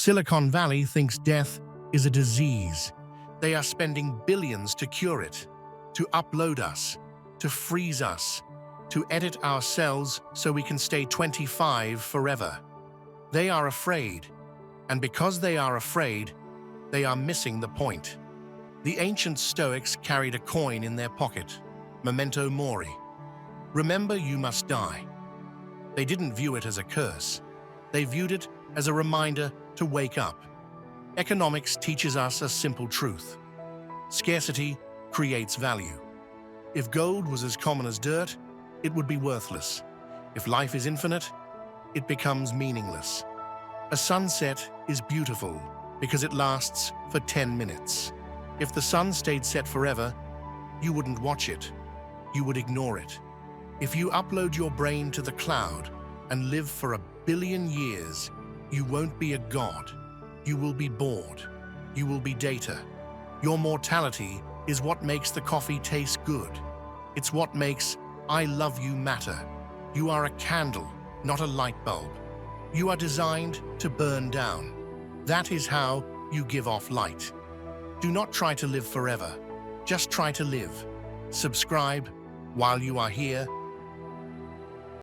Silicon Valley thinks death is a disease. They are spending billions to cure it, to upload us, to freeze us, to edit our cells so we can stay 25 forever. They are afraid, and because they are afraid, they are missing the point. The ancient Stoics carried a coin in their pocket, memento mori. Remember, you must die. They didn't view it as a curse. They viewed it as a reminder to wake up. Economics teaches us a simple truth. Scarcity creates value. If gold was as common as dirt, it would be worthless. If life is infinite, it becomes meaningless. A sunset is beautiful because it lasts for 10 minutes. If the sun stayed set forever, you wouldn't watch it. You would ignore it. If you upload your brain to the cloud and live for 1 billion years, you won't be a god. You will be bored. You will be data. Your mortality is what makes the coffee taste good. It's what makes I love you matter. You are a candle, not a light bulb. You are designed to burn down. That is how you give off light. Do not try to live forever. Just try to live. Subscribe while you are here